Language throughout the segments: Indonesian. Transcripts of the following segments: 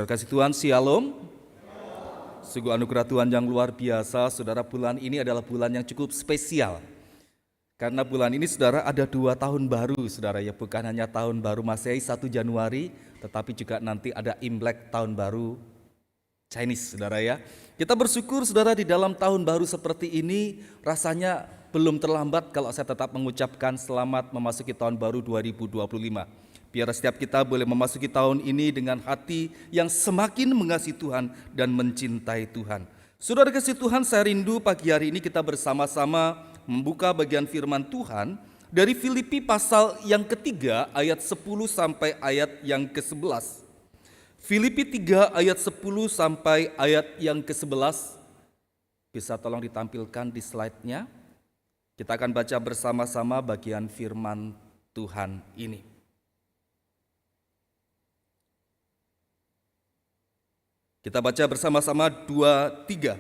Kasih Tuhan, Shalom. Sungguh anugerah Tuhan yang luar biasa, saudara. Bulan ini adalah bulan yang cukup spesial. Karena bulan ini, saudara, ada 2 tahun baru, saudara. Ya, bukan hanya tahun baru Masehi 1 Januari, tetapi juga nanti ada Imlek tahun baru Chinese, saudara ya. Kita bersyukur, saudara, di dalam tahun baru seperti ini, rasanya belum terlambat kalau saya tetap mengucapkan selamat memasuki tahun baru 2025. Biar setiap kita boleh memasuki tahun ini dengan hati yang semakin mengasihi Tuhan dan mencintai Tuhan. Saudara kasih Tuhan, saya rindu pagi hari ini kita bersama-sama membuka bagian firman Tuhan dari Filipi pasal yang ketiga ayat 10 sampai ayat yang ke-11. Filipi 3 ayat 10 sampai ayat yang ke-11. Bisa tolong ditampilkan di slide-nya. Kita akan baca bersama-sama bagian firman Tuhan ini. Kita baca bersama-sama 2, 3.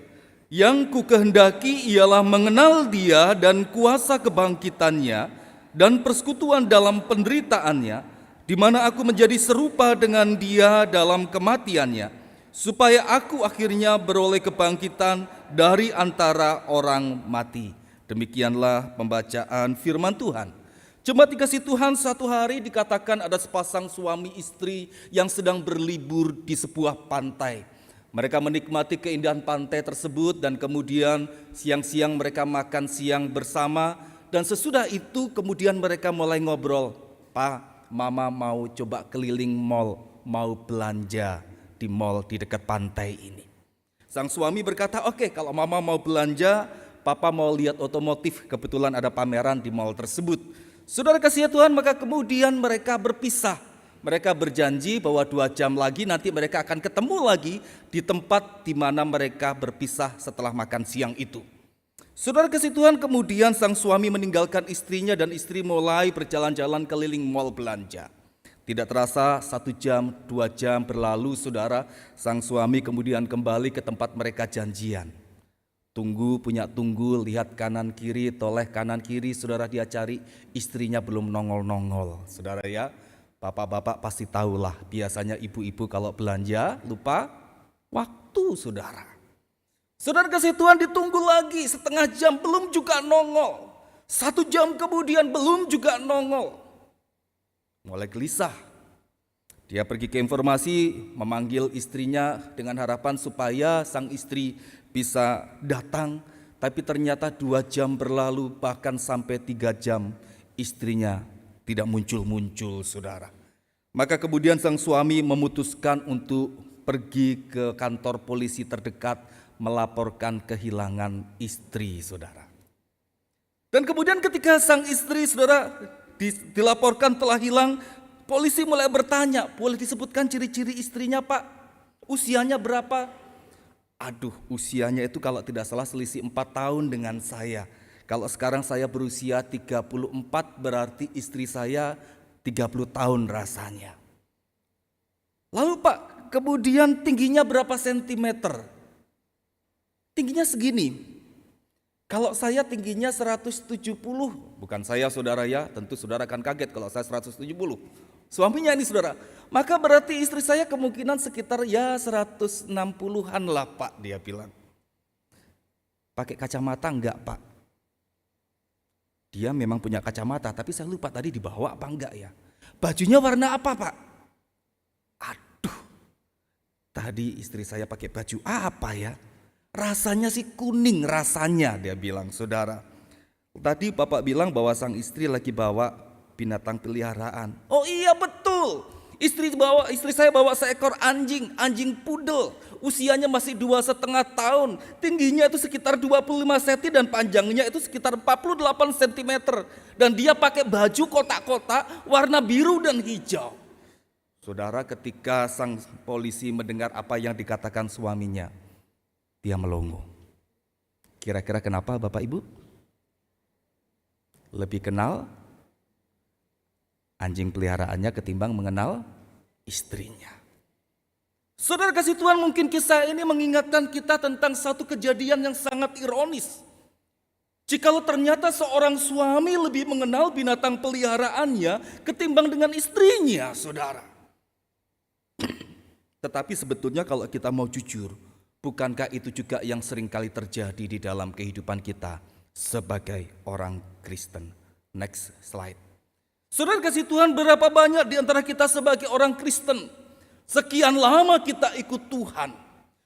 Yang kukehendaki ialah mengenal Dia dan kuasa kebangkitannya dan persekutuan dalam penderitaannya, di mana aku menjadi serupa dengan Dia dalam kematiannya, supaya aku akhirnya beroleh kebangkitan dari antara orang mati. Demikianlah pembacaan firman Tuhan. Jemaat dikasih Tuhan, satu hari dikatakan ada sepasang suami istri yang sedang berlibur di sebuah pantai. Mereka menikmati keindahan pantai tersebut dan kemudian siang-siang mereka makan siang bersama. Dan sesudah itu kemudian mereka mulai ngobrol, "Pak, Mama mau coba keliling mall, mau belanja di mall di dekat pantai ini." Sang suami berkata, "Oke, kalau Mama mau belanja, Papa mau lihat otomotif, kebetulan ada pameran di mall tersebut." Saudara kasih Tuhan, maka kemudian mereka berpisah. Mereka berjanji bahwa 2 jam lagi nanti mereka akan ketemu lagi di tempat di mana mereka berpisah setelah makan siang itu. Saudara kasih Tuhan, kemudian sang suami meninggalkan istrinya dan istri mulai berjalan-jalan keliling mall belanja. Tidak terasa 1 jam, 2 jam berlalu, saudara. Sang suami kemudian kembali ke tempat mereka janjian. Tunggu, lihat kanan kiri, toleh kanan kiri, saudara, dia cari, istrinya belum nongol-nongol. Saudara ya, bapak-bapak pasti tahulah, biasanya ibu-ibu kalau belanja lupa waktu, saudara. Saudara kasih Tuhan, ditunggu lagi setengah jam, belum juga nongol. 1 jam kemudian belum juga nongol. Mulai gelisah. Dia pergi ke informasi, memanggil istrinya dengan harapan supaya sang istri bisa datang, tapi ternyata 2 jam berlalu, bahkan sampai 3 jam istrinya tidak muncul-muncul, saudara. Maka kemudian sang suami memutuskan untuk pergi ke kantor polisi terdekat melaporkan kehilangan istri, saudara. Dan kemudian ketika sang istri, saudara, dilaporkan telah hilang, polisi mulai bertanya, "Boleh disebutkan ciri-ciri istrinya, Pak? Usianya berapa?" Aduh, usianya itu kalau tidak salah selisih 4 tahun dengan saya. Kalau sekarang saya berusia 34, berarti istri saya 30 tahun rasanya. Lalu Pak, kemudian tingginya berapa sentimeter? Tingginya segini. Kalau saya tingginya 170, bukan saya, saudara ya, tentu saudara akan kaget kalau saya 170. Suaminya ini, saudara. Maka berarti istri saya kemungkinan sekitar ya 160-an lah, Pak, dia bilang. Pakai kacamata enggak, Pak? Dia memang punya kacamata, tapi saya lupa tadi dibawa apa enggak ya. Bajunya warna apa, Pak? Aduh, tadi istri saya pakai baju apa ya? Rasanya sih kuning rasanya, dia bilang, saudara. Tadi Bapak bilang bahwa sang istri lagi bawa binatang peliharaan. Oh iya, betul. Istri saya bawa seekor anjing pudel. Usianya masih 2,5 tahun. Tingginya itu sekitar 25 cm dan panjangnya itu sekitar 48 cm. Dan dia pakai baju kotak-kotak warna biru dan hijau. Saudara, ketika sang polisi mendengar apa yang dikatakan suaminya, dia melongo. Kira-kira kenapa, Bapak Ibu? Lebih kenal anjing peliharaannya ketimbang mengenal istrinya. Saudara kasih Tuhan, mungkin kisah ini mengingatkan kita tentang satu kejadian yang sangat ironis. Jikalau ternyata seorang suami lebih mengenal binatang peliharaannya ketimbang dengan istrinya, saudara. Tetapi sebetulnya kalau kita mau jujur, bukankah itu juga yang seringkali terjadi di dalam kehidupan kita sebagai orang Kristen? Next slide. Saudara kasih Tuhan, berapa banyak di antara kita sebagai orang Kristen, sekian lama kita ikut Tuhan,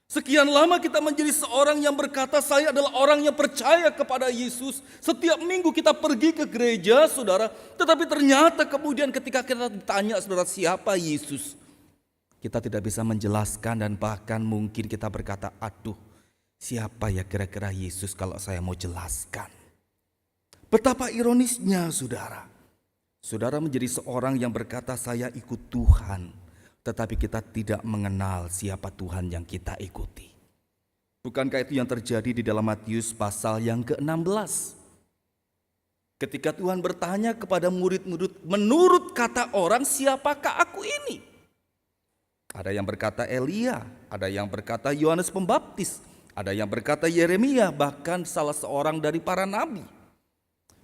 sekian lama kita menjadi seorang yang berkata saya adalah orang yang percaya kepada Yesus. Setiap minggu kita pergi ke gereja, saudara, tetapi ternyata kemudian ketika kita ditanya, saudara, siapa Yesus, kita tidak bisa menjelaskan dan bahkan mungkin kita berkata, aduh, siapa ya kira-kira Yesus kalau saya mau jelaskan. Betapa ironisnya, saudara. Saudara menjadi seorang yang berkata saya ikut Tuhan, tetapi kita tidak mengenal siapa Tuhan yang kita ikuti. Bukankah itu yang terjadi di dalam Matius pasal yang ke-16? Ketika Tuhan bertanya kepada murid-murid, menurut kata orang siapakah aku ini? Ada yang berkata Elia, ada yang berkata Yohanes Pembaptis, ada yang berkata Yeremia, bahkan salah seorang dari para nabi.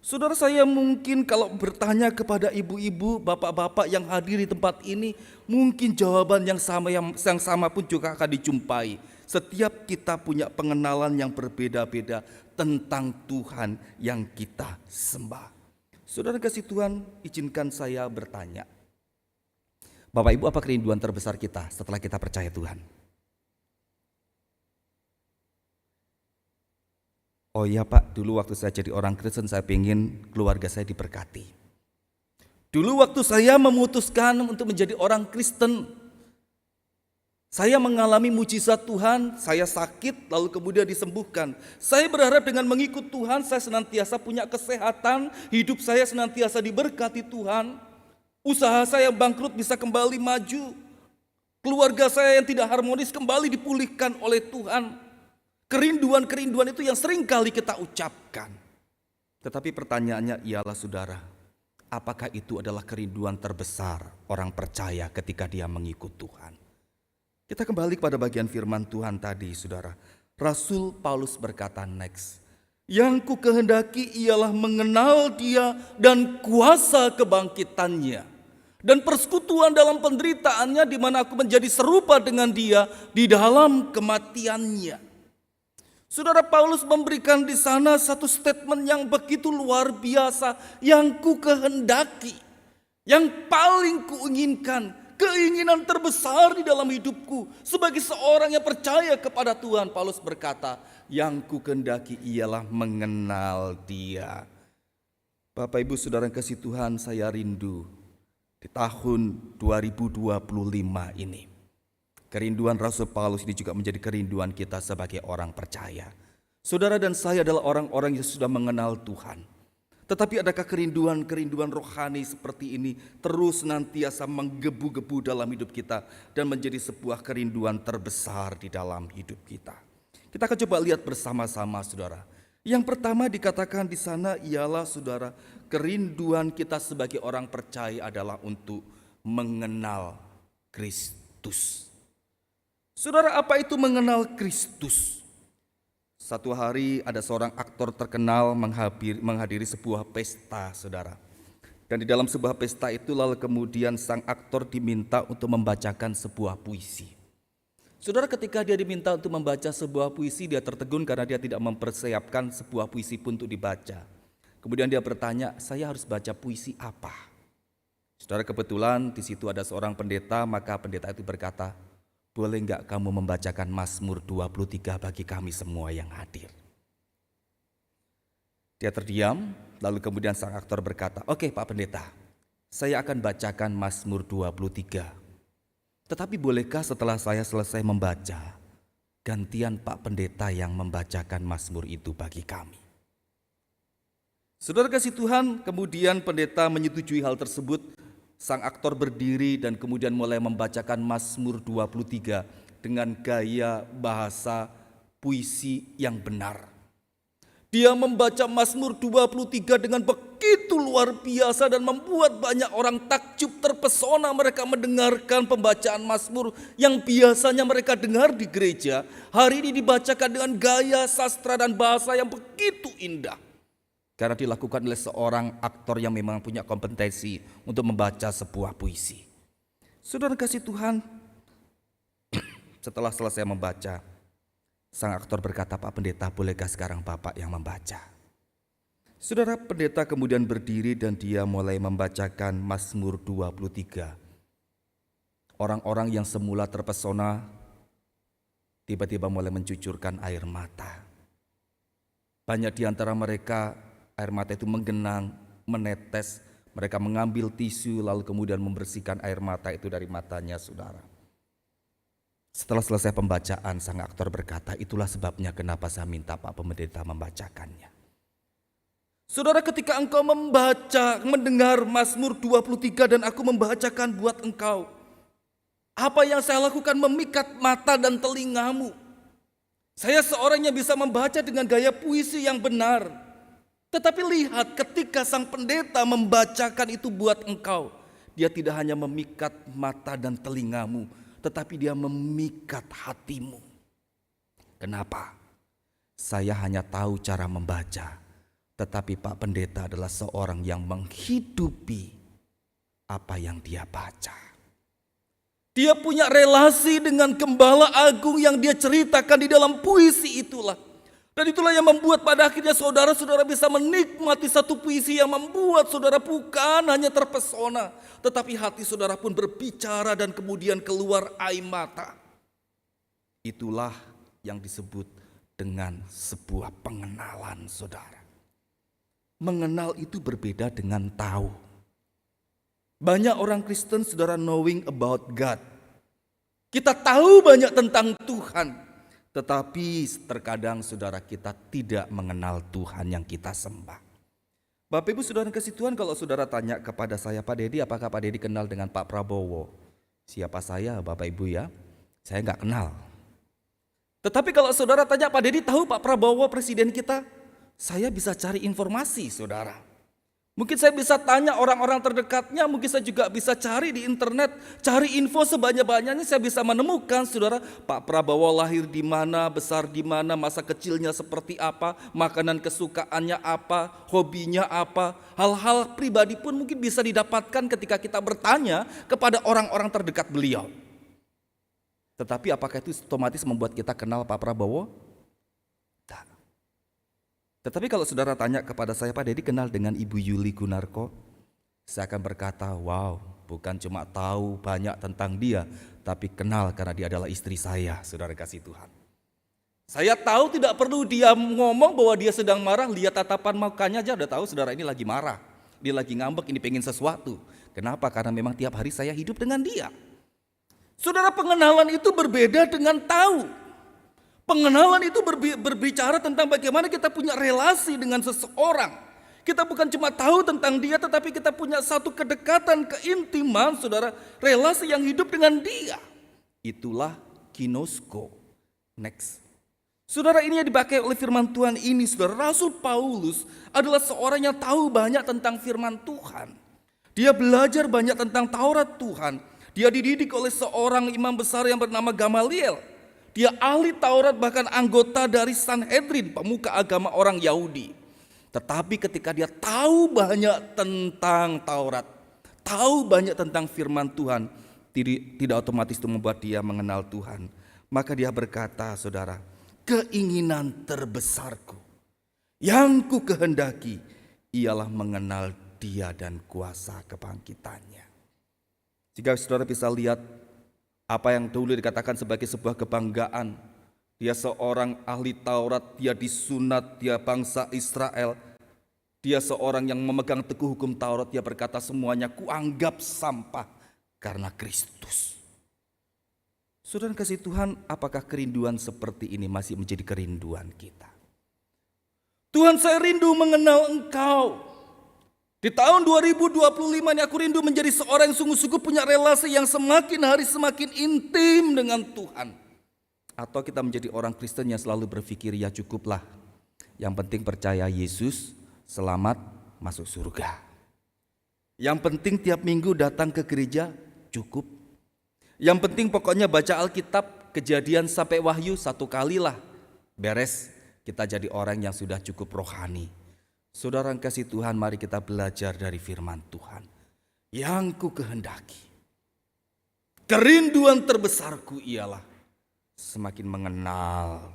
Saudara, saya mungkin kalau bertanya kepada ibu-ibu, bapak-bapak yang hadir di tempat ini, mungkin jawaban yang sama pun juga akan dijumpai. Setiap kita punya pengenalan yang berbeda-beda tentang Tuhan yang kita sembah. Saudara kasih Tuhan, izinkan saya bertanya. Bapak Ibu, apa kerinduan terbesar kita setelah kita percaya Tuhan? Oh iya Pak, dulu waktu saya jadi orang Kristen saya ingin keluarga saya diberkati. Dulu waktu saya memutuskan untuk menjadi orang Kristen, saya mengalami mujizat Tuhan, saya sakit lalu kemudian disembuhkan. Saya berharap dengan mengikut Tuhan saya senantiasa punya kesehatan, hidup saya senantiasa diberkati Tuhan. Usaha saya yang bangkrut bisa kembali maju. Keluarga saya yang tidak harmonis kembali dipulihkan oleh Tuhan. Kerinduan-kerinduan itu yang sering kali kita ucapkan. Tetapi pertanyaannya ialah saudara, apakah itu adalah kerinduan terbesar orang percaya ketika dia mengikut Tuhan? Kita kembali kepada bagian firman Tuhan tadi, saudara. Rasul Paulus berkata next, yang ku kehendaki ialah mengenal dia dan kuasa kebangkitannya, dan persekutuan dalam penderitaannya di mana aku menjadi serupa dengan dia di dalam kematiannya. Saudara, Paulus memberikan di sana satu statement yang begitu luar biasa, yang ku kehendaki, yang paling kuinginkan, keinginan terbesar di dalam hidupku sebagai seorang yang percaya kepada Tuhan. Paulus berkata, yang ku kehendaki ialah mengenal dia. Bapak Ibu Saudara yang kasih Tuhan, saya rindu di tahun 2025 ini. Kerinduan Rasul Paulus ini juga menjadi kerinduan kita sebagai orang percaya. Saudara dan saya adalah orang-orang yang sudah mengenal Tuhan. Tetapi adakah kerinduan-kerinduan rohani seperti ini terus nantiasa menggebu-gebu dalam hidup kita dan menjadi sebuah kerinduan terbesar di dalam hidup kita? Kita akan coba lihat bersama-sama, saudara. Yang pertama dikatakan di sana ialah, saudara, kerinduan kita sebagai orang percaya adalah untuk mengenal Kristus. Saudara, apa itu mengenal Kristus? Satu hari ada seorang aktor terkenal menghadiri sebuah pesta, saudara. Dan di dalam sebuah pesta itu lalu kemudian sang aktor diminta untuk membacakan sebuah puisi. Saudara, ketika dia diminta untuk membaca sebuah puisi, dia tertegun karena dia tidak mempersiapkan sebuah puisi pun untuk dibaca. Kemudian dia bertanya, saya harus baca puisi apa? Saudara, kebetulan di situ ada seorang pendeta, maka pendeta itu berkata, boleh enggak kamu membacakan Mazmur 23 bagi kami semua yang hadir? Dia terdiam, lalu kemudian sang aktor berkata, oke Pak Pendeta, saya akan bacakan Mazmur 23. Tetapi bolehkah setelah saya selesai membaca, gantian Pak Pendeta yang membacakan Mazmur itu bagi kami? Saudara kasih Tuhan, kemudian pendeta menyetujui hal tersebut. Sang aktor berdiri dan kemudian mulai membacakan Mazmur 23 dengan gaya bahasa puisi yang benar. Dia membaca Mazmur 23 dengan begitu luar biasa dan membuat banyak orang takjub, terpesona mereka mendengarkan pembacaan Mazmur yang biasanya mereka dengar di gereja. Hari ini dibacakan dengan gaya sastra dan bahasa yang begitu indah. Karena dilakukan oleh seorang aktor yang memang punya kompetensi untuk membaca sebuah puisi. Saudara kasih Tuhan, Setelah selesai membaca, sang aktor berkata, "Pak Pendeta, bolehkah sekarang Bapak yang membaca?" Saudara, pendeta kemudian berdiri dan dia mulai membacakan Mazmur 23. Orang-orang yang semula terpesona tiba-tiba mulai mencucurkan air mata. Banyak di antara mereka air mata itu menggenang, menetes. Mereka mengambil tisu lalu kemudian membersihkan air mata itu dari matanya, saudara. Setelah selesai pembacaan, sang aktor berkata, "Itulah sebabnya kenapa saya minta Pak Pendeta membacakannya." Saudara, ketika engkau mendengar Mazmur 23 dan aku membacakan buat engkau, apa yang saya lakukan? Memikat mata dan telingamu. Saya seorang yang bisa membaca dengan gaya puisi yang benar. Tetapi lihat, ketika sang pendeta membacakan itu buat engkau, dia tidak hanya memikat mata dan telingamu, tetapi dia memikat hatimu. Kenapa? Saya hanya tahu cara membaca, tetapi Pak Pendeta adalah seorang yang menghidupi apa yang dia baca. Dia punya relasi dengan Gembala Agung yang dia ceritakan di dalam puisi itulah. Dan itulah yang membuat pada akhirnya saudara-saudara bisa menikmati satu puisi yang membuat saudara bukan hanya terpesona, tetapi hati saudara pun berbicara dan kemudian keluar air mata. Itulah yang disebut dengan sebuah pengenalan, saudara. Mengenal itu berbeda dengan tahu. Banyak orang Kristen, saudara, knowing about God. Kita tahu banyak tentang Tuhan, tetapi terkadang saudara kita tidak mengenal Tuhan yang kita sembah. Bapak Ibu saudara kasih Tuhan, kalau saudara tanya kepada saya, "Pak Dedi, apakah Pak Dedi kenal dengan Pak Prabowo?" Siapa saya, Bapak Ibu ya? Saya nggak kenal. Tetapi kalau saudara tanya, "Pak Dedi tahu Pak Prabowo presiden kita?" Saya bisa cari informasi, saudara. Mungkin saya bisa tanya orang-orang terdekatnya, mungkin saya juga bisa cari di internet, cari info sebanyak-banyaknya, saya bisa menemukan, saudara, Pak Prabowo lahir di mana, besar di mana, masa kecilnya seperti apa, makanan kesukaannya apa, hobinya apa, hal-hal pribadi pun mungkin bisa didapatkan ketika kita bertanya kepada orang-orang terdekat beliau. Tetapi apakah itu otomatis membuat kita kenal Pak Prabowo? Tetapi kalau saudara tanya kepada saya, "Pak Dedi kenal dengan Ibu Yuli Gunarko?" Saya akan berkata, "Wow, bukan cuma tahu banyak tentang dia, tapi kenal karena dia adalah istri saya," saudara kasih Tuhan. Saya tahu tidak perlu dia ngomong bahwa dia sedang marah, lihat tatapan mukanya aja udah tahu saudara ini lagi marah. Dia lagi ngambek, ini pengen sesuatu. Kenapa? Karena memang tiap hari saya hidup dengan dia. Saudara, pengenalan itu berbeda dengan tahu. Pengenalan itu berbicara tentang bagaimana kita punya relasi dengan seseorang. Kita bukan cuma tahu tentang dia, tetapi kita punya satu kedekatan, keintiman, saudara, relasi yang hidup dengan dia. Itulah ginosko. Next. Saudara, ini yang dipakai oleh firman Tuhan ini, saudara. Rasul Paulus adalah seorang yang tahu banyak tentang firman Tuhan. Dia belajar banyak tentang Taurat Tuhan. Dia dididik oleh seorang imam besar yang bernama Gamaliel. Dia ahli Taurat, bahkan anggota dari Sanhedrin, pemuka agama orang Yahudi. Tetapi ketika dia tahu banyak tentang Taurat, tahu banyak tentang firman Tuhan, tidak otomatis itu membuat dia mengenal Tuhan. Maka dia berkata, saudara, "Keinginan terbesarku yang ku kehendaki ialah mengenal Dia dan kuasa kebangkitannya." Jika saudara bisa lihat apa yang dulu dikatakan sebagai sebuah kebanggaan, dia seorang ahli Taurat, dia disunat, dia bangsa Israel, dia seorang yang memegang teguh hukum Taurat, dia berkata, "Semuanya kuanggap sampah karena Kristus." Saudara kasih Tuhan, apakah kerinduan seperti ini masih menjadi kerinduan kita? "Tuhan, saya rindu mengenal Engkau. Di tahun 2025 ini aku rindu menjadi seorang yang sungguh-sungguh punya relasi yang semakin hari semakin intim dengan Tuhan." Atau kita menjadi orang Kristen yang selalu berpikir, "Ya cukuplah, yang penting percaya Yesus, selamat, masuk surga. Yang penting tiap minggu datang ke gereja, cukup. Yang penting pokoknya baca Alkitab, Kejadian sampai Wahyu 1 kalilah, beres, kita jadi orang yang sudah cukup rohani." Saudara yang kasih Tuhan, mari kita belajar dari firman Tuhan. "Yang ku kehendaki, kerinduan terbesarku ialah semakin mengenal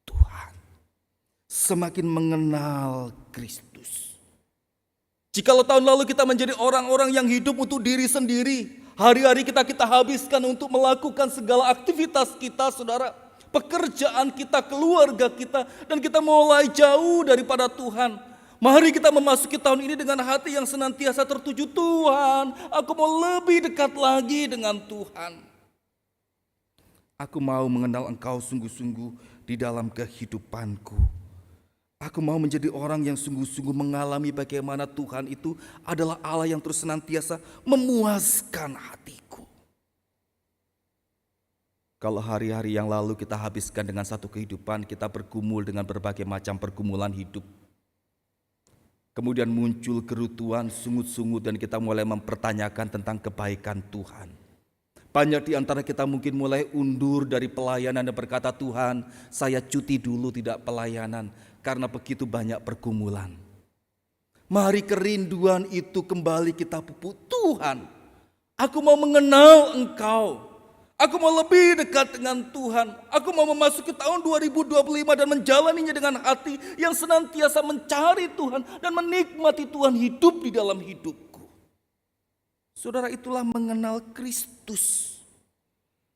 Tuhan, semakin mengenal Kristus. Jikalau tahun lalu kita menjadi orang-orang yang hidup untuk diri sendiri, hari-hari kita habiskan untuk melakukan segala aktivitas kita, saudara, pekerjaan kita, keluarga kita, dan kita mulai jauh daripada Tuhan. Mari kita memasuki tahun ini dengan hati yang senantiasa tertuju, Tuhan, aku mau lebih dekat lagi dengan Tuhan. Aku mau mengenal Engkau sungguh-sungguh di dalam kehidupanku. Aku mau menjadi orang yang sungguh-sungguh mengalami bagaimana Tuhan itu adalah Allah yang terus senantiasa memuaskan hatiku. Kalau hari-hari yang lalu kita habiskan dengan satu kehidupan, kita bergumul dengan berbagai macam pergumulan hidup. Kemudian muncul kerutuan, sungut-sungut, dan kita mulai mempertanyakan tentang kebaikan Tuhan. Banyak di antara kita mungkin mulai undur dari pelayanan dan berkata, Tuhan, saya cuti dulu tidak pelayanan karena begitu banyak pergumulan. Mari kerinduan itu kembali kita pupuk. Tuhan, aku mau mengenal Engkau. Aku mau lebih dekat dengan Tuhan. Aku mau memasuki tahun 2025 dan menjalaninya dengan hati yang senantiasa mencari Tuhan dan menikmati Tuhan hidup di dalam hidupku. Saudara, itulah mengenal Kristus.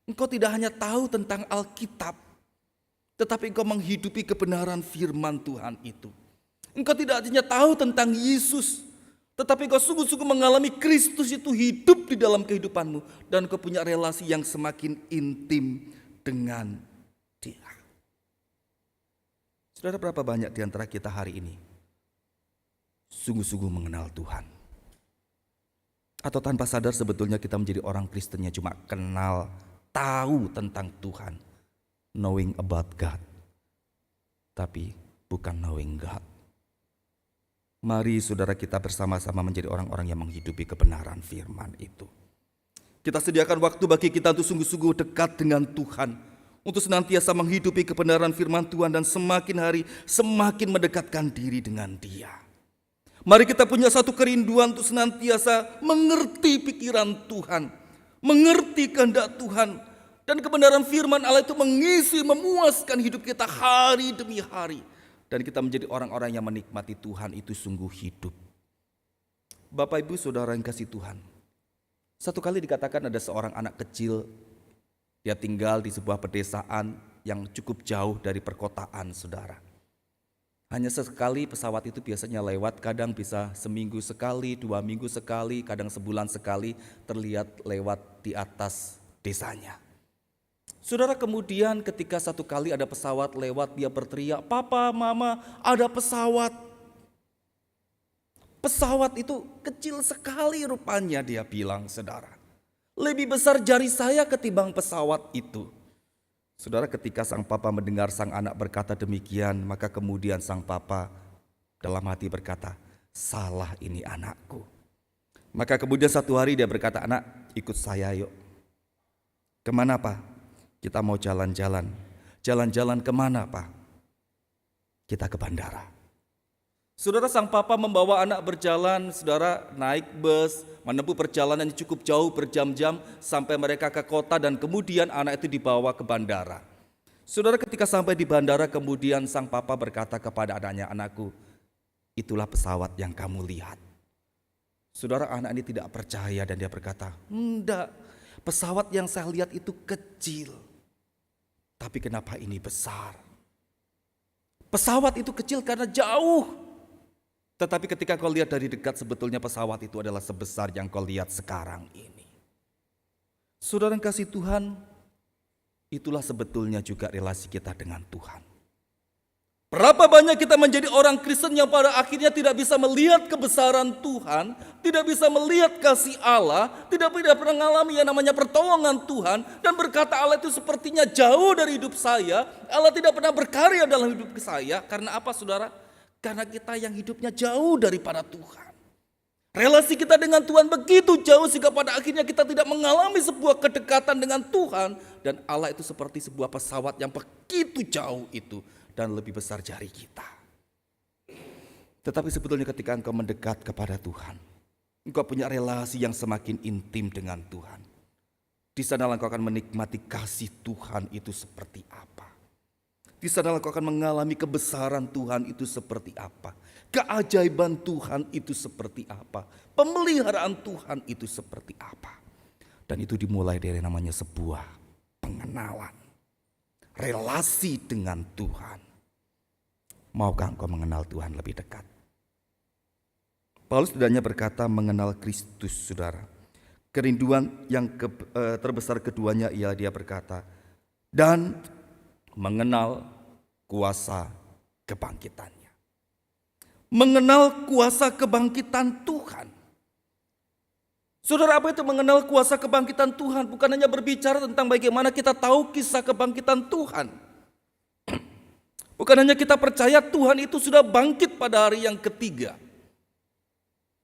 Engkau tidak hanya tahu tentang Alkitab, tetapi engkau menghidupi kebenaran firman Tuhan itu. Engkau tidak hanya tahu tentang Yesus, tetapi engkau sungguh-sungguh mengalami Kristus itu hidup di dalam kehidupanmu. Dan engkau punya relasi yang semakin intim dengan Dia. Saudara, berapa banyak di antara kita hari ini sungguh-sungguh mengenal Tuhan? Atau tanpa sadar sebetulnya kita menjadi orang Kristennya cuma kenal, tahu tentang Tuhan, knowing about God, tapi bukan knowing God. Mari saudara kita bersama-sama menjadi orang-orang yang menghidupi kebenaran firman itu. Kita sediakan waktu bagi kita untuk sungguh-sungguh dekat dengan Tuhan, untuk senantiasa menghidupi kebenaran firman Tuhan dan semakin hari semakin mendekatkan diri dengan Dia. Mari kita punya satu kerinduan untuk senantiasa mengerti pikiran Tuhan, mengerti kehendak Tuhan, dan kebenaran firman Allah itu mengisi, memuaskan hidup kita hari demi hari. Dan kita menjadi orang-orang yang menikmati Tuhan itu sungguh hidup. Bapak Ibu Saudara yang kasih Tuhan, satu kali dikatakan ada seorang anak kecil, dia tinggal di sebuah pedesaan yang cukup jauh dari perkotaan, saudara. Hanya sekali pesawat itu biasanya lewat, kadang bisa seminggu sekali, 2 minggu sekali, kadang sebulan sekali terlihat lewat di atas desanya. Saudara, kemudian ketika satu kali ada pesawat lewat, dia berteriak, "Papa, Mama, ada pesawat." Pesawat itu kecil sekali rupanya, dia bilang, saudara. Lebih besar jari saya ketimbang pesawat itu. Saudara, ketika sang papa mendengar sang anak berkata demikian, maka kemudian sang papa dalam hati berkata, "Salah ini anakku." Maka kemudian satu hari dia berkata, "Anak, ikut saya yuk." "Kemana, Pak?" "Kita mau jalan-jalan." "Jalan-jalan kemana, Pak?" "Kita ke bandara." Saudara, sang papa membawa anak berjalan, saudara, naik bus, menempuh perjalanan yang cukup jauh berjam-jam sampai mereka ke kota dan kemudian anak itu dibawa ke bandara. Saudara, ketika sampai di bandara kemudian sang papa berkata kepada anaknya, "Anakku, itulah pesawat yang kamu lihat." Saudara, anak ini tidak percaya dan dia berkata, "Enggak, pesawat yang saya lihat itu kecil. Tapi kenapa ini besar?" Pesawat itu kecil karena jauh. Tetapi ketika kau lihat dari dekat, sebetulnya pesawat itu adalah sebesar yang kau lihat sekarang ini. Saudara yang kasih Tuhan, itulah sebetulnya juga relasi kita dengan Tuhan. Berapa banyak kita menjadi orang Kristen yang pada akhirnya tidak bisa melihat kebesaran Tuhan, tidak bisa melihat kasih Allah, tidak pernah mengalami yang namanya pertolongan Tuhan, dan berkata Allah itu sepertinya jauh dari hidup saya, Allah tidak pernah berkarya dalam hidup saya. Karena apa, saudara? Karena kita yang hidupnya jauh daripada Tuhan. Relasi kita dengan Tuhan begitu jauh sehingga pada akhirnya kita tidak mengalami sebuah kedekatan dengan Tuhan. Dan Allah itu seperti sebuah pesawat yang begitu jauh itu dan lebih besar jari kita. Tetapi sebetulnya ketika engkau mendekat kepada Tuhan, engkau punya relasi yang semakin intim dengan Tuhan. Di sana engkau akan menikmati kasih Tuhan itu seperti apa. Di sana engkau akan mengalami kebesaran Tuhan itu seperti apa. Keajaiban Tuhan itu seperti apa. Pemeliharaan Tuhan itu seperti apa. Dan itu dimulai dari namanya sebuah pengenalan. Relasi dengan Tuhan. Maukah engkau mengenal Tuhan lebih dekat? Paulus tidaknya berkata mengenal Kristus, saudara. Kerinduan yang terbesar keduanya ialah dia berkata, dan mengenal kuasa kebangkitannya. Mengenal kuasa kebangkitan Tuhan. Saudara, apa itu mengenal kuasa kebangkitan Tuhan? Bukan hanya berbicara tentang bagaimana kita tahu kisah kebangkitan Tuhan. Bukan hanya kita percaya Tuhan itu sudah bangkit pada hari yang ketiga.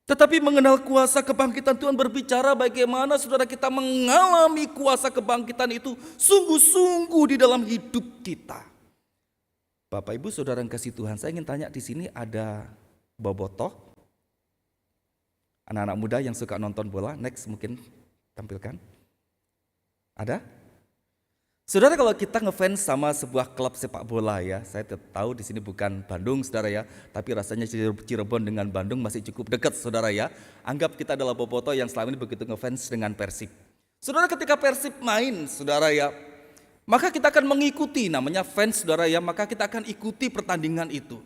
Tetapi mengenal kuasa kebangkitan Tuhan berbicara bagaimana saudara kita mengalami kuasa kebangkitan itu sungguh-sungguh di dalam hidup kita. Bapak Ibu saudara yang kasih Tuhan, saya ingin tanya di sini ada bobotoh? Anak-anak muda yang suka nonton bola, next mungkin tampilkan. Ada? Saudara, kalau kita ngefans sama sebuah klub sepak bola ya, saya tahu di sini bukan Bandung saudara ya, tapi rasanya Cirebon dengan Bandung masih cukup dekat saudara ya. Anggap kita adalah bobotoh yang selama ini begitu ngefans dengan Persib. Saudara, ketika Persib main saudara ya, maka kita akan mengikuti, namanya fans saudara ya, maka kita akan ikuti pertandingan itu.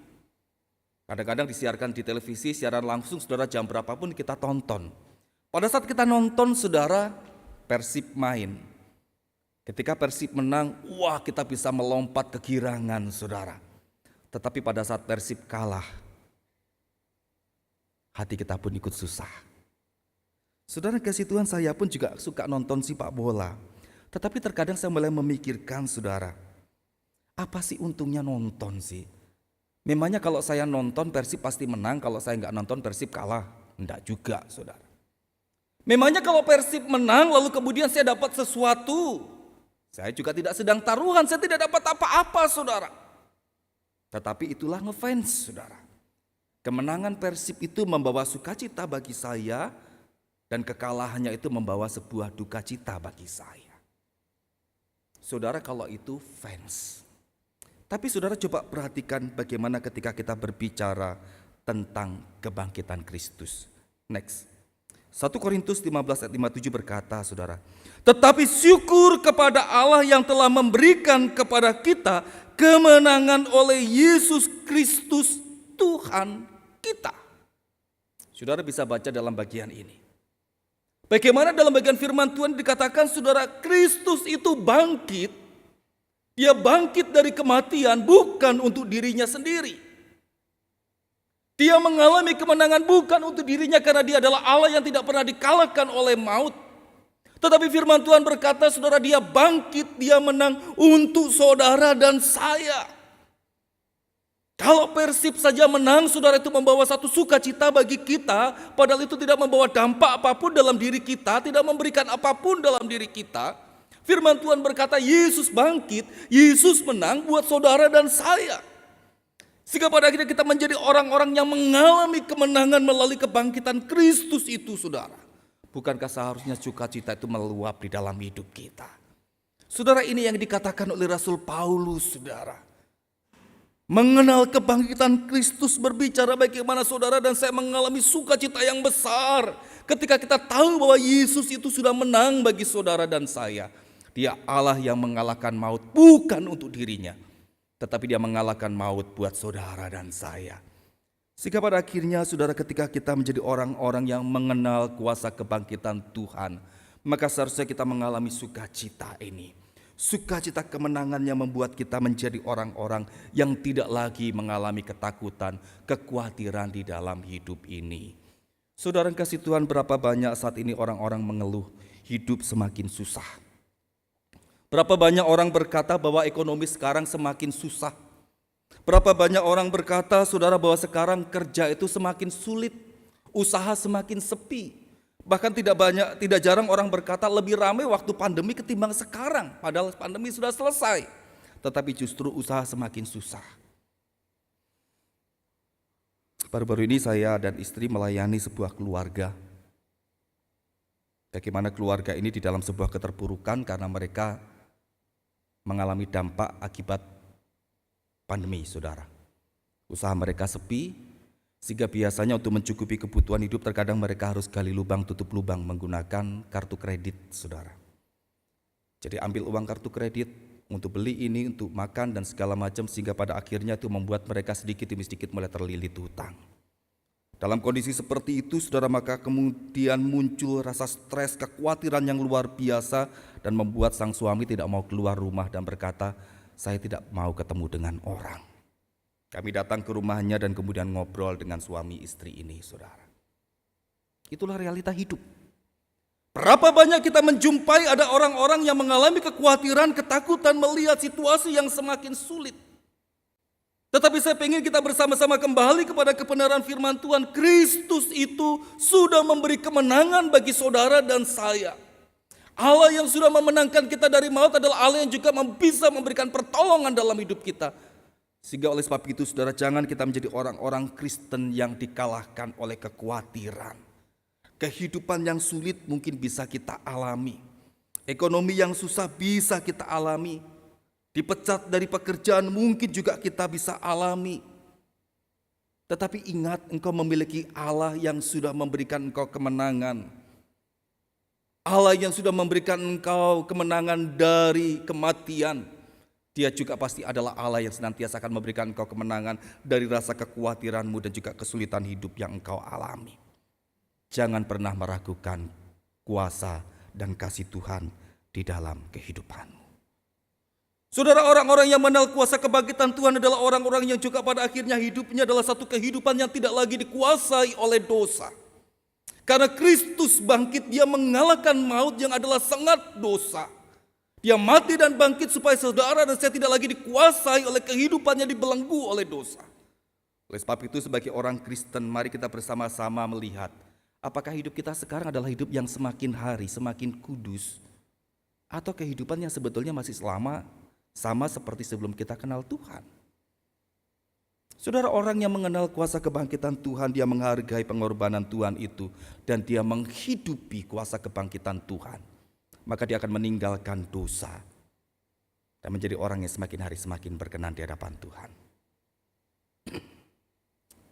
Kadang-kadang disiarkan di televisi, siaran langsung saudara, jam berapapun kita tonton. Pada saat kita nonton saudara, Persib main. Ketika Persib menang, wah kita bisa melompat kegirangan saudara. Tetapi pada saat Persib kalah, hati kita pun ikut susah. Saudara kasih Tuhan, saya pun juga suka nonton sepak bola. Tetapi terkadang saya mulai memikirkan saudara, apa sih untungnya nonton sih? Memangnya kalau saya nonton Persib pasti menang, kalau saya nggak nonton Persib kalah? Enggak juga saudara. Memangnya kalau Persib menang lalu kemudian saya dapat sesuatu? Saya juga tidak sedang taruhan, saya tidak dapat apa-apa saudara. Tetapi itulah ngefans saudara. Kemenangan Persib itu membawa sukacita bagi saya, dan kekalahannya itu membawa sebuah duka cita bagi saya. Saudara, kalau itu fans. Tapi saudara coba perhatikan bagaimana ketika kita berbicara tentang kebangkitan Kristus. Next. 1 Korintus 15 ayat 57 berkata saudara, tetapi syukur kepada Allah yang telah memberikan kepada kita kemenangan oleh Yesus Kristus Tuhan kita. Saudara bisa baca dalam bagian ini. Bagaimana dalam bagian firman Tuhan dikatakan saudara, Kristus itu bangkit. Dia bangkit dari kematian bukan untuk dirinya sendiri. Dia mengalami kemenangan bukan untuk dirinya karena dia adalah Allah yang tidak pernah dikalahkan oleh maut. Tetapi firman Tuhan berkata saudara, dia bangkit, dia menang untuk saudara dan saya. Kalau Persib saja menang, saudara, itu membawa satu sukacita bagi kita. Padahal itu tidak membawa dampak apapun dalam diri kita, tidak memberikan apapun dalam diri kita. Firman Tuhan berkata Yesus bangkit, Yesus menang buat saudara dan saya. Sehingga pada akhirnya kita menjadi orang-orang yang mengalami kemenangan melalui kebangkitan Kristus itu saudara. Bukankah seharusnya sukacita itu meluap di dalam hidup kita? Saudara, ini yang dikatakan oleh Rasul Paulus saudara. Mengenal kebangkitan Kristus berbicara bagaimana saudara dan saya mengalami sukacita yang besar. Ketika kita tahu bahwa Yesus itu sudah menang bagi saudara dan saya. Dia Allah yang mengalahkan maut bukan untuk dirinya. Tetapi dia mengalahkan maut buat saudara dan saya. Sehingga pada akhirnya saudara, ketika kita menjadi orang-orang yang mengenal kuasa kebangkitan Tuhan, maka seharusnya kita mengalami sukacita ini. Sukacita kemenangan yang membuat kita menjadi orang-orang yang tidak lagi mengalami ketakutan, kekhawatiran di dalam hidup ini. Saudara kasih Tuhan, berapa banyak saat ini orang-orang mengeluh hidup semakin susah. Berapa banyak orang berkata bahwa ekonomi sekarang semakin susah. Berapa banyak orang berkata saudara bahwa sekarang kerja itu semakin sulit, usaha semakin sepi. Bahkan tidak jarang orang berkata lebih ramai waktu pandemi ketimbang sekarang, padahal pandemi sudah selesai. Tetapi justru usaha semakin susah. Baru-baru ini saya dan istri melayani sebuah keluarga. Bagaimana keluarga ini di dalam sebuah keterpurukan karena mereka mengalami dampak akibat pandemi, saudara. Usaha mereka sepi, sehingga biasanya untuk mencukupi kebutuhan hidup terkadang mereka harus gali lubang tutup lubang menggunakan kartu kredit, saudara. Jadi ambil uang kartu kredit untuk beli ini, untuk makan dan segala macam, sehingga pada akhirnya itu membuat mereka sedikit demi sedikit mulai terlilit hutang. Dalam kondisi seperti itu, saudara, maka kemudian muncul rasa stres, kekhawatiran yang luar biasa, dan membuat sang suami tidak mau keluar rumah dan berkata, saya tidak mau ketemu dengan orang. Kami datang ke rumahnya dan kemudian ngobrol dengan suami istri ini, saudara. Itulah realita hidup. Berapa banyak kita menjumpai ada orang-orang yang mengalami kekhawatiran, ketakutan melihat situasi yang semakin sulit. Tetapi saya ingin kita bersama-sama kembali kepada kebenaran firman Tuhan. Kristus itu sudah memberi kemenangan bagi saudara dan saya. Allah yang sudah memenangkan kita dari maut adalah Allah yang juga bisa memberikan pertolongan dalam hidup kita. Sehingga oleh sebab itu, saudara, jangan kita menjadi orang-orang Kristen yang dikalahkan oleh kekhawatiran. Kehidupan yang sulit mungkin bisa kita alami. Ekonomi yang susah bisa kita alami. Dipecat dari pekerjaan mungkin juga kita bisa alami. Tetapi ingat, engkau memiliki Allah yang sudah memberikan engkau kemenangan. Allah yang sudah memberikan engkau kemenangan dari kematian. Dia juga pasti adalah Allah yang senantiasa akan memberikan engkau kemenangan dari rasa kekhawatiranmu dan juga kesulitan hidup yang engkau alami. Jangan pernah meragukan kuasa dan kasih Tuhan di dalam kehidupanmu. Saudara, orang-orang yang mengenal kuasa kebangkitan Tuhan adalah orang-orang yang juga pada akhirnya hidupnya adalah satu kehidupan yang tidak lagi dikuasai oleh dosa. Karena Kristus bangkit, dia mengalahkan maut yang adalah sangat dosa. Dia mati dan bangkit supaya saudara dan saya tidak lagi dikuasai oleh kehidupannya dibelenggu oleh dosa. Oleh sebab itu, sebagai orang Kristen, mari kita bersama-sama melihat apakah hidup kita sekarang adalah hidup yang semakin hari semakin kudus, atau kehidupan yang sebetulnya masih sama seperti sebelum kita kenal Tuhan. Saudara, orang yang mengenal kuasa kebangkitan Tuhan, dia menghargai pengorbanan Tuhan itu, dan dia menghidupi kuasa kebangkitan Tuhan. Maka dia akan meninggalkan dosa dan menjadi orang yang semakin hari semakin berkenan di hadapan Tuhan.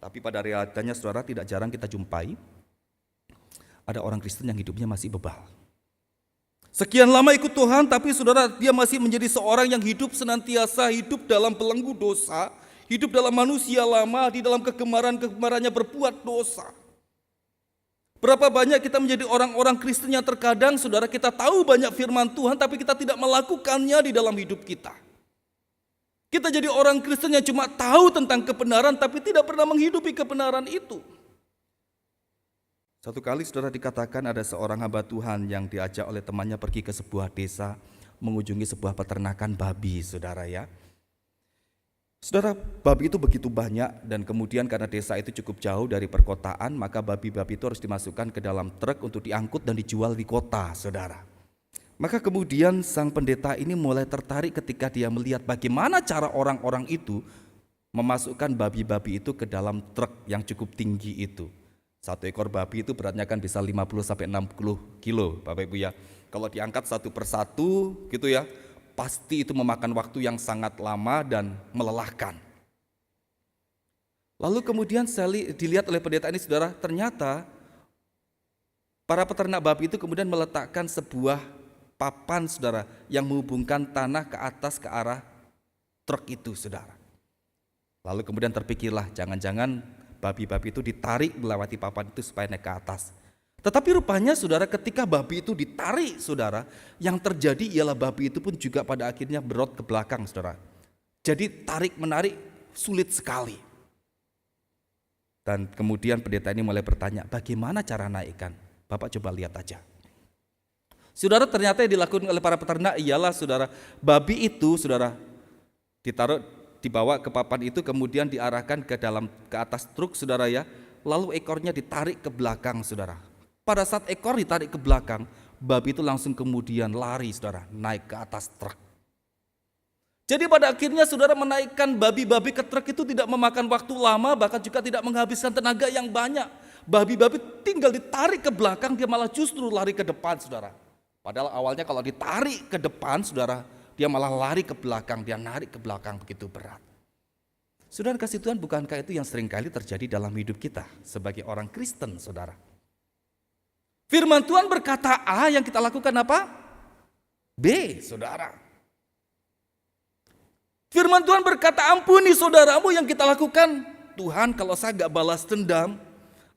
Tapi pada realitanya, saudara, tidak jarang kita jumpai ada orang Kristen yang hidupnya masih bebal. Sekian lama ikut Tuhan, tapi saudara, dia masih menjadi seorang yang hidup senantiasa hidup dalam belenggu dosa, hidup dalam manusia lama, di dalam kegemaran-kegemarannya berbuat dosa. Berapa banyak kita menjadi orang-orang Kristen yang terkadang, saudara, kita tahu banyak firman Tuhan, tapi kita tidak melakukannya di dalam hidup kita. Kita jadi orang Kristen yang cuma tahu tentang kebenaran, tapi tidak pernah menghidupi kebenaran itu. Satu kali, saudara, dikatakan ada seorang hamba Tuhan yang diajak oleh temannya pergi ke sebuah desa, mengunjungi sebuah peternakan babi, saudara ya. Saudara, babi itu begitu banyak, dan kemudian karena desa itu cukup jauh dari perkotaan, maka babi-babi itu harus dimasukkan ke dalam truk untuk diangkut dan dijual di kota, saudara. Maka kemudian sang pendeta ini mulai tertarik ketika dia melihat bagaimana cara orang-orang itu memasukkan babi-babi itu ke dalam truk yang cukup tinggi itu. Satu ekor babi itu beratnya kan bisa 50-60 kilo, Bapak Ibu ya. Kalau diangkat satu persatu gitu ya, pasti itu memakan waktu yang sangat lama dan melelahkan. Lalu kemudian dilihat oleh pendeta ini, saudara, ternyata para peternak babi itu kemudian meletakkan sebuah papan, saudara, yang menghubungkan tanah ke atas ke arah truk itu, saudara. Lalu kemudian terpikirlah, jangan-jangan babi-babi itu ditarik melewati papan itu supaya naik ke atas. Tetapi rupanya, saudara, ketika babi itu ditarik, saudara, yang terjadi ialah babi itu pun juga pada akhirnya berot ke belakang, saudara. Jadi tarik-menarik sulit sekali. Dan kemudian pendeta ini mulai bertanya, bagaimana cara naikkan? Bapak coba lihat aja. Saudara, ternyata yang dilakukan oleh para peternak ialah, saudara, babi itu, saudara, dibawa ke papan itu, kemudian diarahkan ke atas truk, saudara ya. Lalu ekornya ditarik ke belakang, saudara. Pada saat ekor ditarik ke belakang, babi itu langsung kemudian lari, saudara, naik ke atas truk. Jadi pada akhirnya, saudara, menaikkan babi-babi ke truk itu tidak memakan waktu lama, bahkan juga tidak menghabiskan tenaga yang banyak. Babi-babi tinggal ditarik ke belakang, dia malah justru lari ke depan, saudara. Padahal awalnya kalau ditarik ke depan, saudara, dia malah lari ke belakang, dia narik ke belakang, begitu berat. Saudara kasih Tuhan, bukankah itu yang seringkali terjadi dalam hidup kita sebagai orang Kristen, saudara? Firman Tuhan berkata A, yang kita lakukan apa? B, saudara. Firman Tuhan berkata ampuni saudaramu, yang kita lakukan, Tuhan kalau saya gak balas dendam,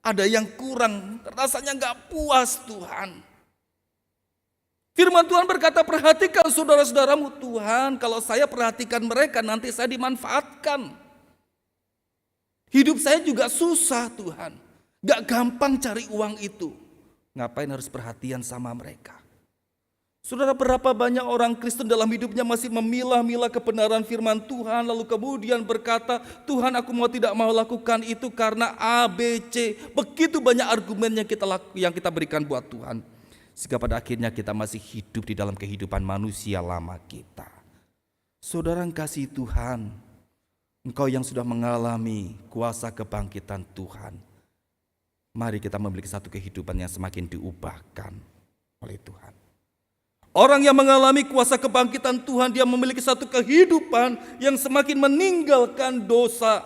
ada yang kurang, rasanya gak puas Tuhan. Firman Tuhan berkata perhatikan saudara-saudaramu, Tuhan kalau saya perhatikan mereka nanti saya dimanfaatkan. Hidup saya juga susah Tuhan, gak gampang cari uang itu. Ngapain harus perhatian sama mereka? Saudara, berapa banyak orang Kristen dalam hidupnya masih memilah-milah kebenaran firman Tuhan, lalu kemudian berkata, Tuhan aku tidak mau lakukan itu karena A, B, C. Begitu banyak argumen yang kita berikan buat Tuhan. Sehingga pada akhirnya kita masih hidup di dalam kehidupan manusia lama kita. Saudara yang kasih Tuhan, engkau yang sudah mengalami kuasa kebangkitan Tuhan, mari kita memiliki satu kehidupan yang semakin diubahkan oleh Tuhan. Orang yang mengalami kuasa kebangkitan Tuhan, dia memiliki satu kehidupan yang semakin meninggalkan dosa.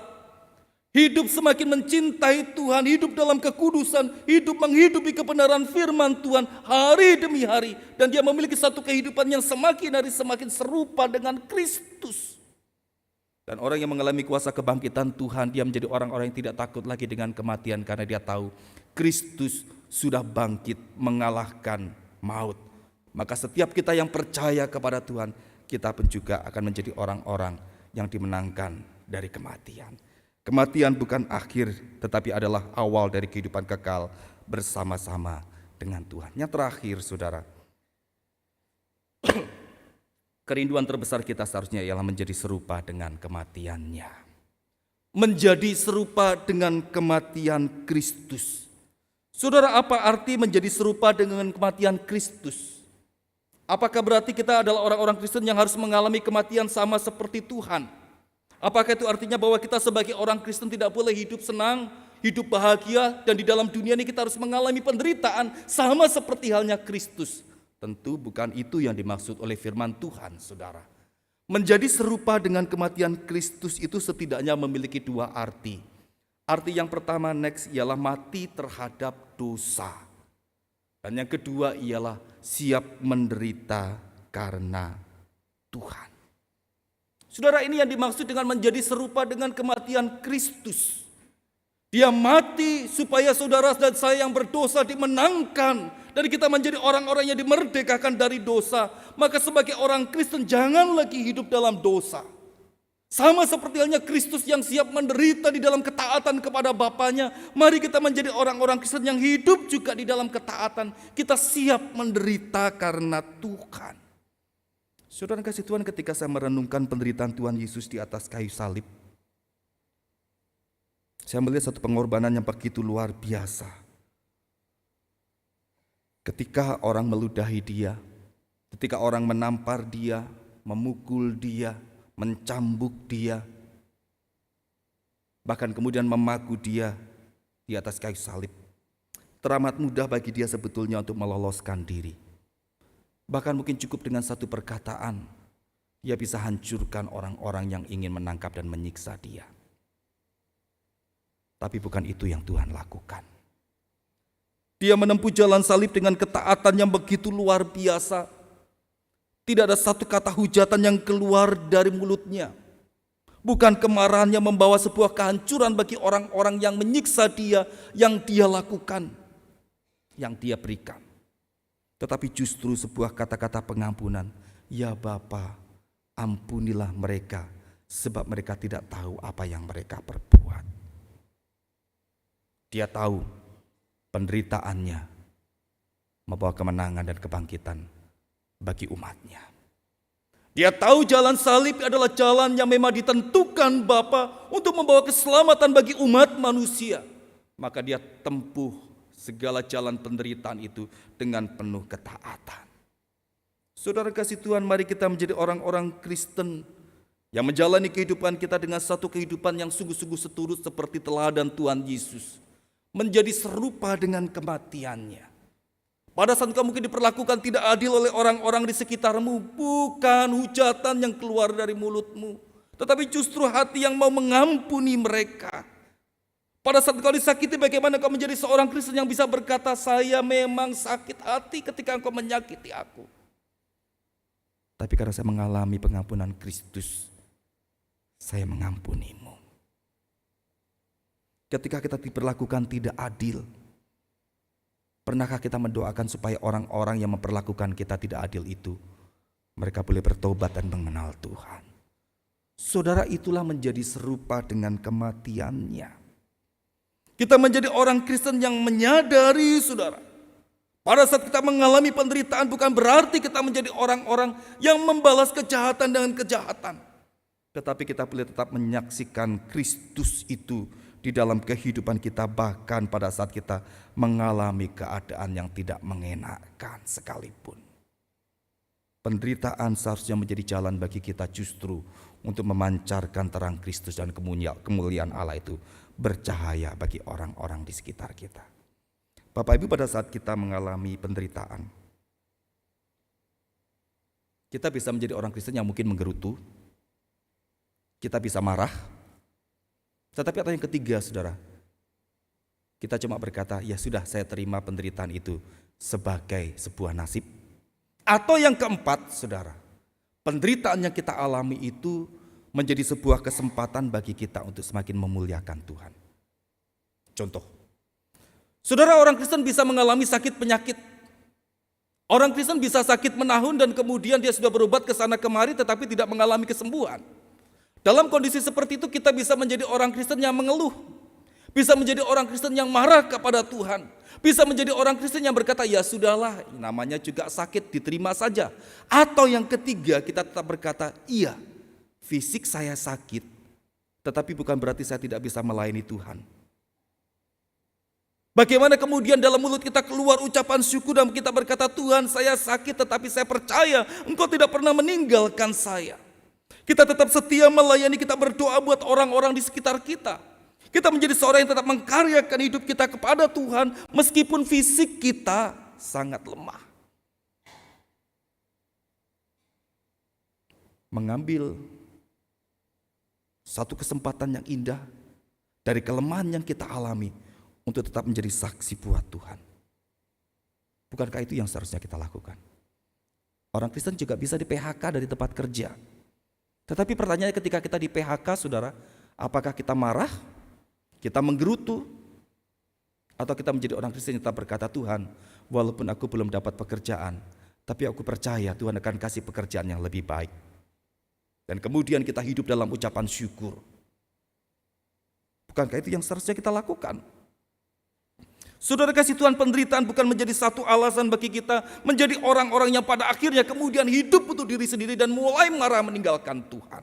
Hidup semakin mencintai Tuhan, hidup dalam kekudusan, hidup menghidupi kebenaran firman Tuhan hari demi hari. Dan dia memiliki satu kehidupan yang semakin hari semakin serupa dengan Kristus. Dan orang yang mengalami kuasa kebangkitan Tuhan, dia menjadi orang-orang yang tidak takut lagi dengan kematian, karena dia tahu Kristus sudah bangkit mengalahkan maut. Maka setiap kita yang percaya kepada Tuhan, kita pun juga akan menjadi orang-orang yang dimenangkan dari kematian. Kematian bukan akhir, tetapi adalah awal dari kehidupan kekal bersama-sama dengan Tuhan. Yang terakhir, saudara, kerinduan terbesar kita seharusnya ialah menjadi serupa dengan kematiannya. Menjadi serupa dengan kematian Kristus. Saudara, apa arti menjadi serupa dengan kematian Kristus? Apakah berarti kita adalah orang-orang Kristen yang harus mengalami kematian sama seperti Tuhan? Apakah itu artinya bahwa kita sebagai orang Kristen tidak boleh hidup senang, hidup bahagia, dan di dalam dunia ini kita harus mengalami penderitaan sama seperti halnya Kristus? Tentu bukan itu yang dimaksud oleh firman Tuhan, saudara. Menjadi serupa dengan kematian Kristus itu setidaknya memiliki dua arti. Arti yang pertama ialah mati terhadap dosa. Dan yang kedua ialah siap menderita karena Tuhan. Saudara, ini yang dimaksud dengan menjadi serupa dengan kematian Kristus. Dia mati supaya saudara dan saya yang berdosa dimenangkan. Dan kita menjadi orang-orang yang dimerdekakan dari dosa. Maka sebagai orang Kristen jangan lagi hidup dalam dosa. Sama seperti halnya Kristus yang siap menderita di dalam ketaatan kepada Bapaknya. Mari kita menjadi orang-orang Kristen yang hidup juga di dalam ketaatan. Kita siap menderita karena Tuhan. Saudara kasih Tuhan, ketika saya merenungkan penderitaan Tuhan Yesus di atas kayu salib, saya melihat satu pengorbanan yang begitu luar biasa. Ketika orang meludahi dia, ketika orang menampar dia, memukul dia, mencambuk dia, bahkan kemudian memaku dia di atas kayu salib, teramat mudah bagi dia sebetulnya untuk meloloskan diri. Bahkan mungkin cukup dengan satu perkataan, dia bisa hancurkan orang-orang yang ingin menangkap dan menyiksa dia. Tapi bukan itu yang Tuhan lakukan. Dia menempuh jalan salib dengan ketaatan yang begitu luar biasa. Tidak ada satu kata hujatan yang keluar dari mulutnya. Bukan kemarahan yang membawa sebuah kehancuran bagi orang-orang yang menyiksa dia, yang dia lakukan, yang dia berikan. Tetapi justru sebuah kata-kata pengampunan. Ya Bapa, ampunilah mereka, sebab mereka tidak tahu apa yang mereka perbuat. Dia tahu penderitaannya membawa kemenangan dan kebangkitan bagi umatnya. Dia tahu jalan salib adalah jalan yang memang ditentukan Bapa untuk membawa keselamatan bagi umat manusia. Maka dia tempuh segala jalan penderitaan itu dengan penuh ketaatan. Saudara kasih Tuhan, mari kita menjadi orang-orang Kristen yang menjalani kehidupan kita dengan satu kehidupan yang sungguh-sungguh seturut seperti teladan Tuhan Yesus. menjadi serupa dengan kematiannya. Pada saat engkau mungkin diperlakukan tidak adil oleh orang-orang di sekitarmu, bukan hujatan yang keluar dari mulutmu, tetapi justru hati yang mau mengampuni mereka. Pada saat engkau disakiti, bagaimana engkau menjadi seorang Kristen yang bisa berkata, saya memang sakit hati ketika engkau menyakiti aku. Tapi karena saya mengalami pengampunan Kristus, saya mengampunimu. Ketika kita diperlakukan tidak adil, pernahkah kita mendoakan supaya orang-orang yang memperlakukan kita tidak adil itu, mereka boleh bertobat dan mengenal Tuhan? Saudara, itulah menjadi serupa dengan kematiannya. Kita menjadi orang Kristen yang menyadari, saudara, pada saat kita mengalami penderitaan bukan berarti kita menjadi orang-orang yang membalas kejahatan dengan kejahatan. Tetapi kita boleh tetap menyaksikan Kristus itu di dalam kehidupan kita, bahkan pada saat kita mengalami keadaan yang tidak mengenakan sekalipun. Penderitaan seharusnya menjadi jalan bagi kita justru untuk memancarkan terang Kristus, dan kemuliaan Allah itu bercahaya bagi orang-orang di sekitar kita. Bapak Ibu, pada saat kita mengalami penderitaan, kita bisa menjadi orang Kristen yang mungkin menggerutu, kita bisa marah. Tetapi atau yang ketiga, saudara, kita cuma berkata, ya sudah, saya terima penderitaan itu sebagai sebuah nasib. Atau yang keempat, saudara, penderitaan yang kita alami itu menjadi sebuah kesempatan bagi kita untuk semakin memuliakan Tuhan. Contoh, saudara, orang Kristen bisa mengalami sakit penyakit. Orang Kristen bisa sakit menahun dan kemudian dia sudah berobat ke sana kemari tetapi tidak mengalami kesembuhan. Dalam kondisi seperti itu kita bisa menjadi orang Kristen yang mengeluh. Bisa menjadi orang Kristen yang marah kepada Tuhan. Bisa menjadi orang Kristen yang berkata, ya sudahlah, namanya juga sakit, diterima saja. Atau yang ketiga, kita tetap berkata, iya, fisik saya sakit, tetapi bukan berarti saya tidak bisa melayani Tuhan. Bagaimana kemudian dalam mulut kita keluar ucapan syukur dan kita berkata, Tuhan, saya sakit tetapi saya percaya Engkau tidak pernah meninggalkan saya. Kita tetap setia melayani, kita berdoa buat orang-orang di sekitar kita. Kita menjadi seorang yang tetap mengkaryakan hidup kita kepada Tuhan meskipun fisik kita sangat lemah. Mengambil satu kesempatan yang indah dari kelemahan yang kita alami untuk tetap menjadi saksi buat Tuhan. Bukankah itu yang seharusnya kita lakukan? Orang Kristen juga bisa di PHK dari tempat kerja. Tetapi pertanyaannya, ketika kita di PHK, saudara, apakah kita marah, kita menggerutu, atau kita menjadi orang Kristen yang tetap berkata, Tuhan, walaupun aku belum dapat pekerjaan, tapi aku percaya Tuhan akan kasih pekerjaan yang lebih baik. Dan kemudian kita hidup dalam ucapan syukur. Bukankah itu yang seharusnya kita lakukan? Saudara kasih Tuhan, penderitaan bukan menjadi satu alasan bagi kita menjadi orang-orang yang pada akhirnya kemudian hidup untuk diri sendiri dan mulai marah meninggalkan Tuhan.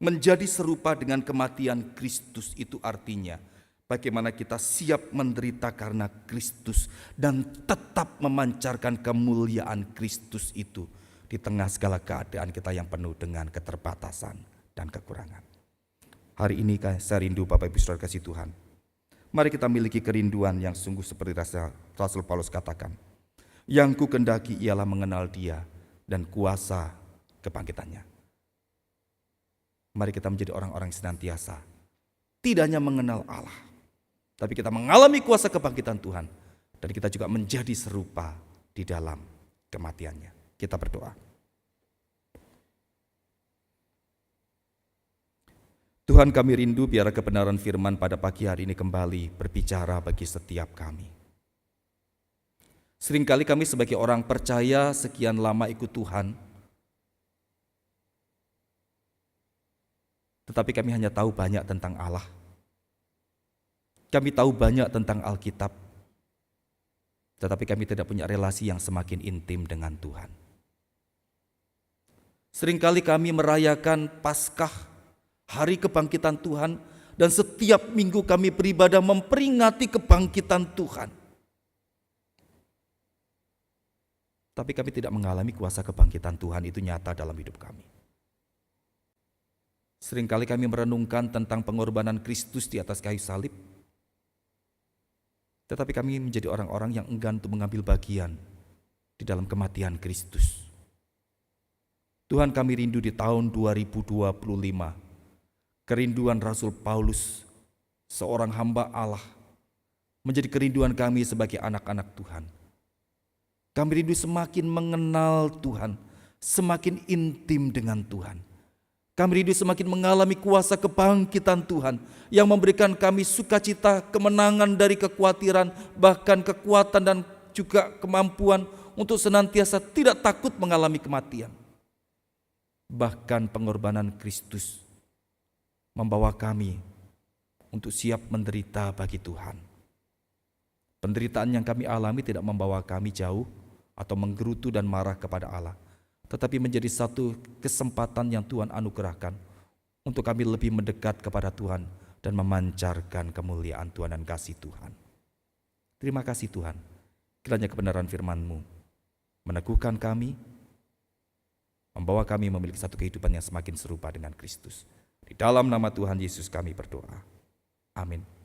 Menjadi serupa dengan kematian Kristus itu artinya bagaimana kita siap menderita karena Kristus dan tetap memancarkan kemuliaan Kristus itu di tengah segala keadaan kita yang penuh dengan keterbatasan dan kekurangan. Hari ini saya rindu Bapak Ibu Saudara kasih Tuhan. Mari kita miliki kerinduan yang sungguh seperti Rasul Paulus katakan. Yang ku kehendaki ialah mengenal Dia dan kuasa kebangkitannya. Mari kita menjadi orang-orang yang senantiasa tidak hanya mengenal Allah, tapi kita mengalami kuasa kebangkitan Tuhan. Dan kita juga menjadi serupa di dalam kematiannya. Kita berdoa. Tuhan, kami rindu biar kebenaran firman pada pagi hari ini kembali berbicara bagi setiap kami. Seringkali kami sebagai orang percaya sekian lama ikut Tuhan, tetapi kami hanya tahu banyak tentang Allah. Kami tahu banyak tentang Alkitab, tetapi kami tidak punya relasi yang semakin intim dengan Tuhan. Seringkali kami merayakan Paskah, hari kebangkitan Tuhan, dan setiap minggu kami beribadah memperingati kebangkitan Tuhan. Tapi kami tidak mengalami kuasa kebangkitan Tuhan itu nyata dalam hidup kami. Seringkali kami merenungkan tentang pengorbanan Kristus di atas kayu salib. tetapi kami menjadi orang-orang yang enggan untuk mengambil bagian di dalam kematian Kristus. Tuhan, kami rindu di tahun 2025, kerinduan Rasul Paulus, seorang hamba Allah, menjadi kerinduan kami sebagai anak-anak Tuhan. Kami rindu semakin mengenal Tuhan, semakin intim dengan Tuhan. Kami rindu semakin mengalami kuasa kebangkitan Tuhan yang memberikan kami sukacita, kemenangan dari kekhawatiran, bahkan kekuatan dan juga kemampuan untuk senantiasa tidak takut mengalami kematian. Bahkan pengorbanan Kristus membawa kami untuk siap menderita bagi Tuhan. Penderitaan yang kami alami tidak membawa kami jauh atau menggerutu dan marah kepada Allah, tetapi menjadi satu kesempatan yang Tuhan anugerahkan untuk kami lebih mendekat kepada Tuhan dan memancarkan kemuliaan Tuhan dan kasih Tuhan. Terima kasih Tuhan, kiranya kebenaran firman-Mu meneguhkan kami, membawa kami memiliki satu kehidupan yang semakin serupa dengan Kristus. Di dalam nama Tuhan Yesus kami berdoa. Amin.